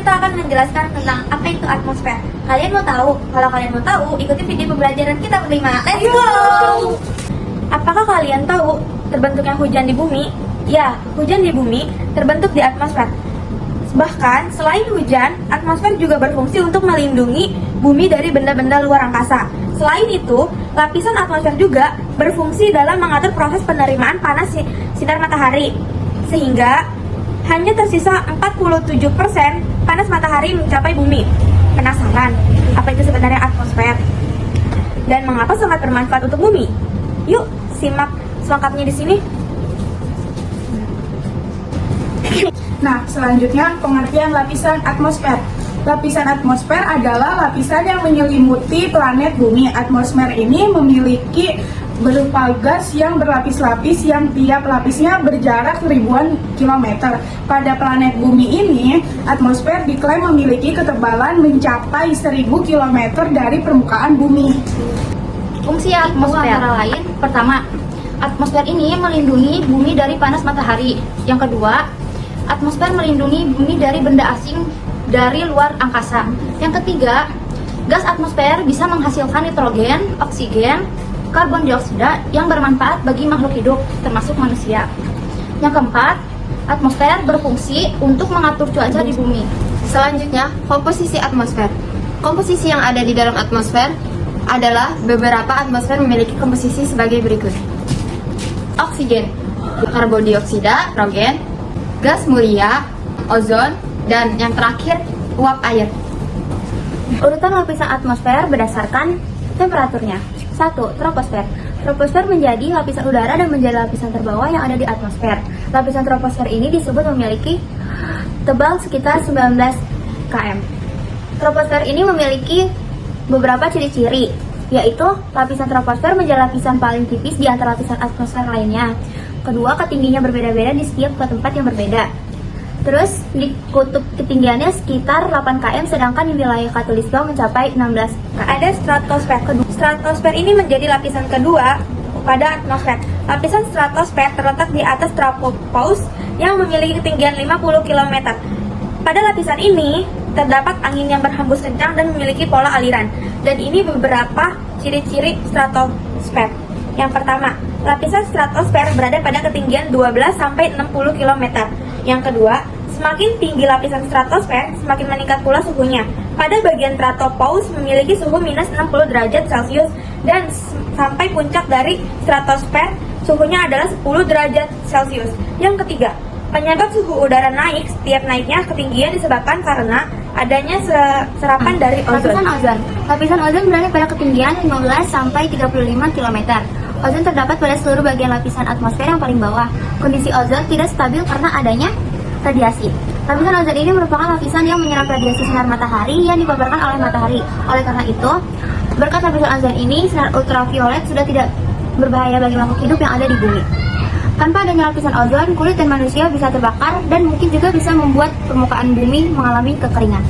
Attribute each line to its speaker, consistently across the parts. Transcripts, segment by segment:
Speaker 1: kita akan menjelaskan tentang apa itu atmosfer. Kalian mau tahu? Kalau kalian mau tahu, ikuti video pembelajaran kita berlima. Let's go! Apakah kalian tahu terbentuknya hujan di bumi? Ya, hujan di bumi terbentuk di atmosfer. Bahkan, selain hujan, atmosfer juga berfungsi untuk melindungi bumi dari benda-benda luar angkasa. Selain itu, lapisan atmosfer juga berfungsi dalam mengatur proses penerimaan panas sinar matahari. Sehingga, hanya tersisa 47% panas matahari mencapai bumi. Penasaran, apa itu sebenarnya atmosfer? Dan mengapa sangat bermanfaat untuk bumi? Yuk, simak selengkapnya di sini.
Speaker 2: Nah, selanjutnya pengertian lapisan atmosfer. Lapisan atmosfer adalah lapisan yang menyelimuti planet bumi. Atmosfer ini memiliki berupa gas yang berlapis-lapis yang tiap lapisnya berjarak ribuan kilometer. Pada planet bumi ini, atmosfer diklaim memiliki ketebalan mencapai 1000 km dari permukaan bumi.
Speaker 3: Fungsi atmosfer antara lain, pertama, atmosfer ini melindungi bumi dari panas matahari. Yang kedua, atmosfer melindungi bumi dari benda asing dari luar angkasa. Yang ketiga, gas atmosfer bisa menghasilkan nitrogen, oksigen, karbon dioksida yang bermanfaat bagi makhluk hidup, termasuk manusia. Yang keempat, atmosfer berfungsi untuk mengatur cuaca di bumi.
Speaker 4: Selanjutnya, komposisi atmosfer. Komposisi yang ada di dalam atmosfer adalah beberapa atmosfer memiliki komposisi sebagai berikut. Oksigen, karbon dioksida, nitrogen, gas mulia, ozon, dan yang terakhir, uap air.
Speaker 1: Urutan lapisan atmosfer berdasarkan temperaturnya. 1. Troposfer. Troposfer menjadi lapisan udara dan menjadi lapisan terbawah yang ada di atmosfer. Lapisan troposfer ini disebut memiliki tebal sekitar 19 km. Troposfer ini memiliki beberapa ciri-ciri, yaitu lapisan troposfer menjadi lapisan paling tipis di antara lapisan atmosfer lainnya. Kedua, ketinggiannya berbeda-beda di setiap tempat yang berbeda. Terus, di kutub ketinggiannya sekitar 8 km, sedangkan di wilayah khatulistiwa mencapai 16 km. Ada stratosfer. Stratosfer ini menjadi lapisan kedua pada atmosfer. Lapisan stratosfer terletak di atas tropopause yang memiliki ketinggian 50 km. Pada lapisan ini, terdapat angin yang berhembus kencang dan memiliki pola aliran. Dan ini beberapa ciri-ciri stratosfer. Yang pertama, lapisan stratosfer berada pada ketinggian 12-60 km. Yang kedua, semakin tinggi lapisan stratosfer, semakin meningkat pula suhunya. Pada bagian tropopause memiliki suhu minus 60 derajat Celcius dan sampai puncak dari stratosfer suhunya adalah 10 derajat Celcius. Yang ketiga, penyebab suhu udara naik setiap naiknya ketinggian disebabkan karena adanya serapan dari ozon.
Speaker 3: Lapisan ozon berada pada ketinggian 15-35 km. Ozon terdapat pada seluruh bagian lapisan atmosfer yang paling bawah. Kondisi ozon tidak stabil karena adanya radiasi. Lapisan ozon ini merupakan lapisan yang menyerap radiasi sinar matahari yang dipaparkan oleh matahari. Oleh karena itu, berkat lapisan ozon ini, sinar ultraviolet sudah tidak berbahaya bagi makhluk hidup yang ada di bumi. Tanpa adanya lapisan ozon, kulit dan manusia bisa terbakar dan mungkin juga bisa membuat permukaan bumi mengalami kekeringan.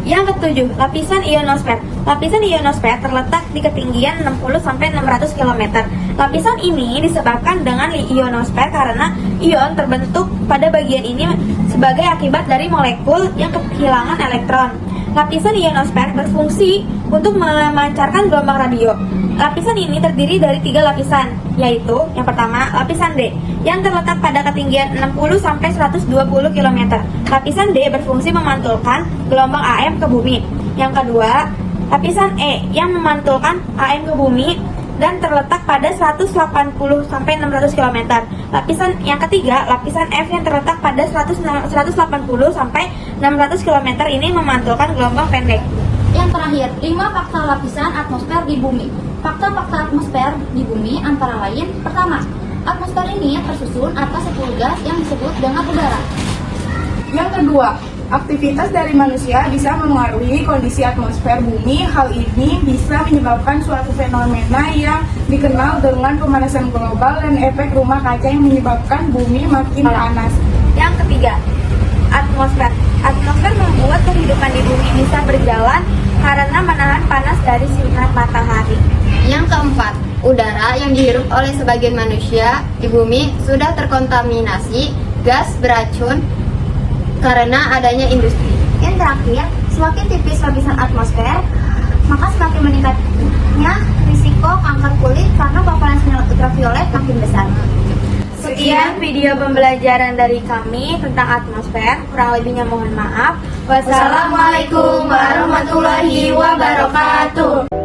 Speaker 1: Yang ketujuh, lapisan ionosfer. Lapisan ionosfer terletak di ketinggian 60-600 km. Lapisan ini disebabkan dengan ionosfer karena ion terbentuk pada bagian ini sebagai akibat dari molekul yang kehilangan elektron. Lapisan ionosfer berfungsi untuk memancarkan gelombang radio. Lapisan ini terdiri dari 3 lapisan, yaitu yang pertama, lapisan D, yang terletak pada ketinggian 60-120 km. Lapisan D berfungsi memantulkan gelombang AM ke bumi. Yang kedua, lapisan E, yang memantulkan AM ke bumi dan terletak pada 180-600 km. Lapisan yang ketiga, lapisan F yang terletak pada 180-600 km ini memantulkan gelombang pendek.
Speaker 3: Yang terakhir, 5 fakta lapisan atmosfer di bumi. Fakta-fakta atmosfer di bumi antara lain, pertama, atmosfer ini tersusun atas 10 gas yang disebut dengan udara.
Speaker 2: Yang kedua, aktivitas dari manusia bisa mempengaruhi kondisi atmosfer bumi. Hal ini bisa menyebabkan suatu fenomena yang dikenal dengan pemanasan global dan efek rumah kaca yang menyebabkan bumi makin panas.
Speaker 1: Yang ketiga, atmosfer. Atmosfer membuat kehidupan di bumi bisa berjalan karena menahan panas dari sinar matahari.
Speaker 4: Yang keempat, udara yang dihirup oleh sebagian manusia di bumi sudah terkontaminasi gas beracun karena adanya industri.
Speaker 3: Yang terakhir, semakin tipis lapisan atmosfer, maka semakin meningkatnya risiko kanker kulit karena paparan sinar ultraviolet makin besar.
Speaker 1: Sekian video pembelajaran dari kami tentang atmosfer. Kurang lebihnya mohon maaf. Wassalamualaikum warahmatullahi wabarakatuh.